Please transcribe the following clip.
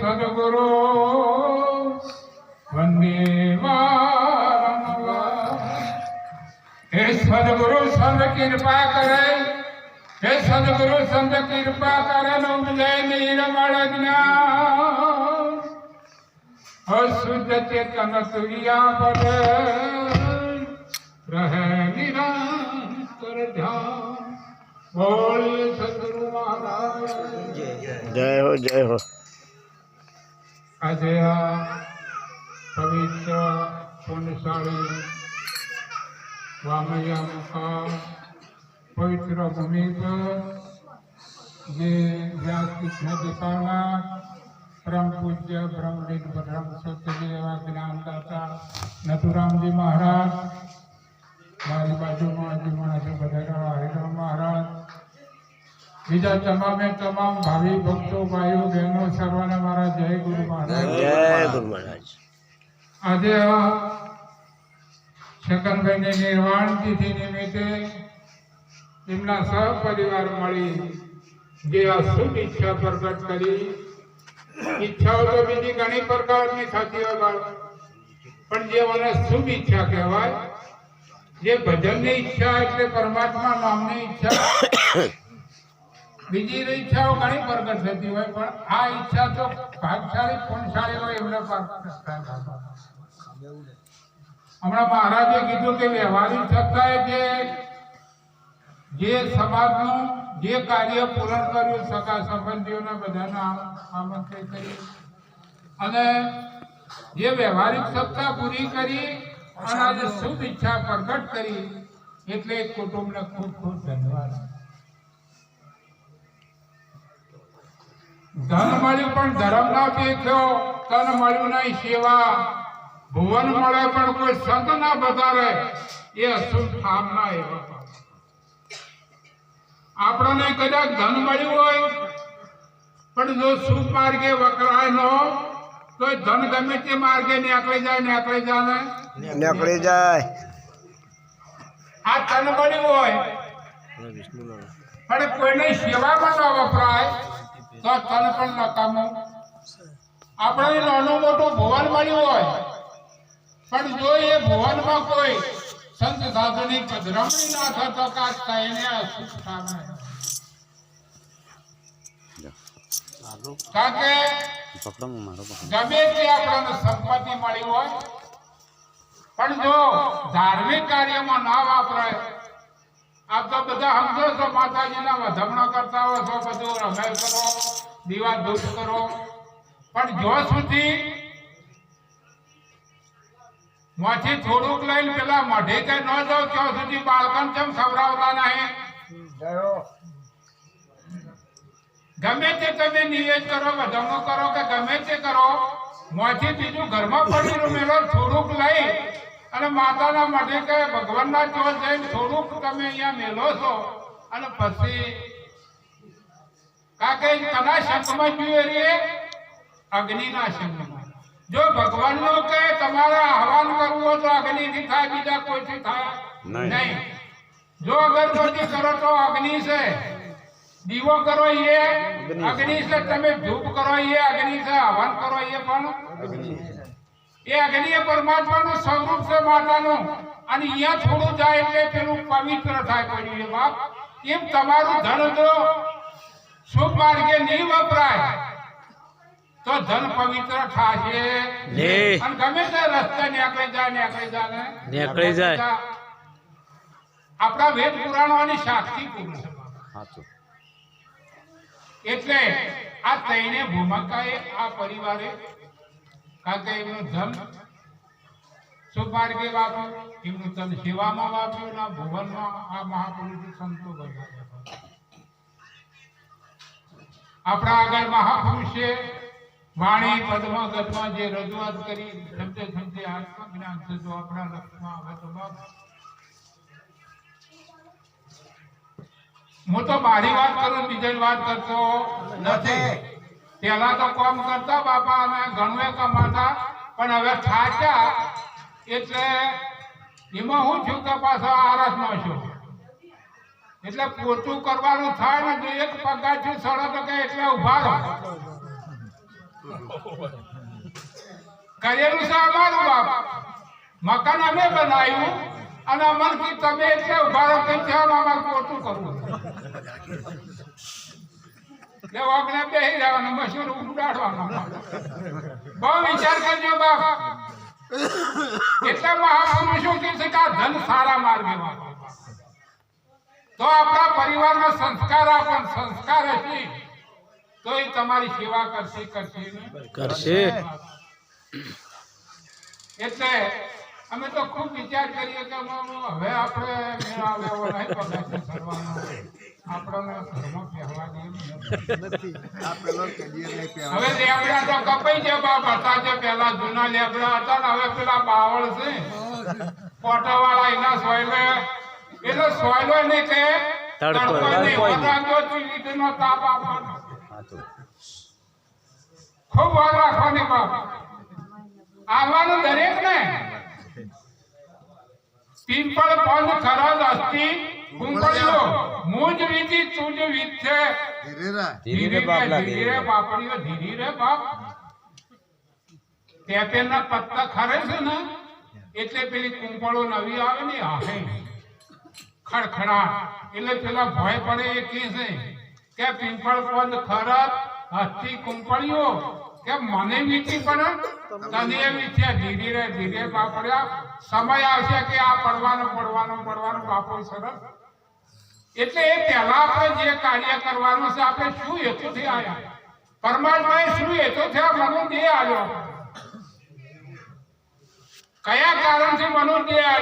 સદગુરુ વંદે માતરમ। હે સદગુરુ સંત કૃપા કરે, હે સદગુરુ સંત કૃપા કરે, ઉપજે નિર્મળ જ્ઞાન, અશુદ્ધ ચેતન તુર્યા પદ રહે નિરંતર ધ્યાન। બોલ સદગુરુ મહારાજ જય હો, જય હો। આજે આ પવિત્ર પુણ્યશાળી વામૈયા મુકામ પવિત્ર ભૂમિ પર જે વ્યાસપીઠ નદી પાવનાર પરમ પૂજ્ય બ્રહ્મલીન બ્રહ્મ સત્યજી એવા જ્ઞાનદાતા નથુરામજી મહારાજ, મારી બાજુમાં હજી માણસો બધા હરિરામ મહારાજ, બીજા તમામ ભાવિ ભક્તો, ભાઈઓ બહેનો સર્વને મારા જય ગુરુ મહારાજ, જય ગુરુ મહારાજ। આજે શકનભાઈની નિર્વાણ તિથિ નિમિત્તે એમના સહપરિવાર મળી જે આ શુભ ઈચ્છા પ્રગટ કરી। ઈચ્છાઓ તો બીજી ઘણી પ્રકારની થતી હોય, પણ જે મને શુભ ઈચ્છા કહેવાય, જે ભજનની ઈચ્છા એટલે પરમાત્મા નામની ઈચ્છા, બીજી ઈચ્છાઓ ઘણી પ્રગટ થતી હોય, પણ આ ઈચ્છા તો ભાગશાળી પુણ્યશાળી હોય એમને પ્રગટ થાય। હમણાં મહારાજે કીધું કે વ્યવહારિક સત્તાએ જે સમાજનું જે કાર્ય પૂર્ણ કર્યું, સગા સંબંધીઓના બધાના આમંત્રિત કરી અને જે વ્યવહારિક સત્તા પૂરી કરી અને આજે શુભ ઈચ્છા પ્રગટ કરી, એટલે કુટુંબને ખૂબ ખૂબ ધન્યવાદ। ધન મળ્યું પણ ધર્મ ના દેખ્યો, તન મળ્યું નહીં સેવા, ભુવન મળે પણ કોઈ સંત ના બતાવે, એ અશુભ ઠામ ના એવા। આપણને કદાચ ધન મળ્યું હોય પણ જો શુભ માર્ગે વકરાય ન તો ધન ગમે તે માર્ગે નીકળી જાય। આ ધન મળ્યું હોય પણ કોઈની સેવામાં ન વપરાય તો ધન પણ નકામું। આપણે નાનું મોટું ભુવન મળ્યું હોય પણ જો એ ભુવનમાં કોઈ સંત સાધુની પધરામણી ના થતો કાચ થાય એને અશુભ થાય। કારણ કે ગમે તે આપણને સંપત્તિ મળી હોય પણ જો ધાર્મિક કાર્યમાં ના વાપરાય, આપ તો બધા સમજો છો, માતાજીના વધામણા કરતા હો છો, બધું રમેલ કરો, દીવા ધૂપ કરો, પણ જો સુધી માંથી થોડુંક લઈને પેલા મઢે કે ન જાવ ત્યાં સુધી બાળકને કેમ ખવડાવતા નહીં? ગમે તે તમે નિવેદ કરો, વધામણો કરો કે ગમે તે કરો, માંથી બીજું ઘરમાં પડી મેળો થોડુંક લઈ અને માતાના મઢે કે ભગવાનના ચોર જઈને થોડુંક તમે અહીંયા મેળો છો અને પછી કાકે કના શંખમાં જોઈએ રે અગ્નિના શંખમાં। જો ભગવાનનો કે તમારે આહવાન કરવું હોય તો અગ્નિથી થાય, બીજા કોઈથી થાય નહીં। જો અગરબત્તી કરો તો અગ્નિ છે, દીવો કરો એ અગ્નિ છે, તમે ધૂપ કરો એ અગ્નિ છે, હવન કરો એ પણ એ અગ્નિ એ પરમાત્માનું સ્વરૂપ છે માતાનું, અને અહીંયા થોડું જાય એટલે પેલું પવિત્ર થાય પડ્યું। બાપ એમ તમારું ધન જો શુભ માર્ગે નહીં વપરાય તો ધન પવિત્ર થશે અને ગમે તે રસ્તે નીકળી જાય। આપણા વેદ પુરાણોની સાક્ષી પૂર્ણ છે। એટલે આ ત્રણે ભૂમિકાએ આ પરિવારે, કારણ કે એમનું ધન શુભ માર્ગે વાપર્યું, એમનું ધન સેવામાં વાપર્યું, ના ભુવનમાં આ મહાપુરુષ સંતો બન્યા। આપણા આગળ મહાપુરુષે વાણી પદ્મ ગતમાં જે રજૂઆત કરી, સમજે આત્મજ્ઞાન છે જો આપણા લક્ષમાં આવે તો બાપ હું તો મારી વાત કરું, બીજાની વાત કરતો નથી। પેલા તો કામ કરતા બાપા અને ઘણું કમાતા, પણ હવે થાક્યા એટલે એમાં હું છું કે પાછો આરસ નો છું, એટલે પોતું કરવાનું થાય ને જો એક પગાર છું સડો તો કે એટલે ઉભા રહો, કરેલું છે અમારું બાપ, મકાન અમે બનાવ્યું અને અમન કી તમે એટલે ઉભા રહો કે ત્યાં અમારે પોતું કરવું એટલે વાગને બેસી રહેવાનું મશીન ઉડાડવાનું. બહુ વિચાર કરજો બાપ. એટલે મહાપુરુષો કહે છે કે આ ધન સારા માર્ગે વાપરો. તો આપણા પરિવારમાં સંસ્કાર આપો, સંસ્કાર હશે તો એ તમારી સેવા કરશે કરશે. એટલે અમે તો ખૂબ વિચાર કરીએ કે હવે આપણે મેં આવ્યો નહીં પગલાં કરવાનો, આપણને ધર્મ કહેવા દઈએ. હવે લેબડા તો કપાઈ ગયા બાપ હતા જે પેલા જૂના લેબડા હતા ને હવે પેલા બાવળ છે કોટાવાળા એના સોયલે એટલે સોયલો નહીં કે તડકો નહીં વરાજો ચીલીનો તાપ આપવાનો. ખૂબ વાર રાખવાની બાપ. આવવાનું દરેક ને પિંપળ પંદ ખરજ અસ્તિ કુંપળીઓ મુજ વિધિ તુજ વિધે ધીરે બાપડીઓ ધીરે રે બાપ. પેપેના પત્તા ખરે છે ને એટલે પેલી કુંપળો નવી આવે ને આહે ખડખડાટ એટલે પેલા ભય પડે એ કે છે કે પિંપળ પંદ ખરજ અસ્તિ કુંપળીઓ કે મને વીતી પડે તને વીત્યા ધીરે બાપડ્યા. સમય આવશે કે આ પડવાનું બાપો સરસ. એટલે એ પહેલા આપણે જે કાર્ય કરવાનું છે આપણે શું હેતુથી આવ્યા, પરમાત્માએ શું હેતુથી આ મનો દેહ આવ્યો, કયા કારણથી મનો દેહ આવ્યો.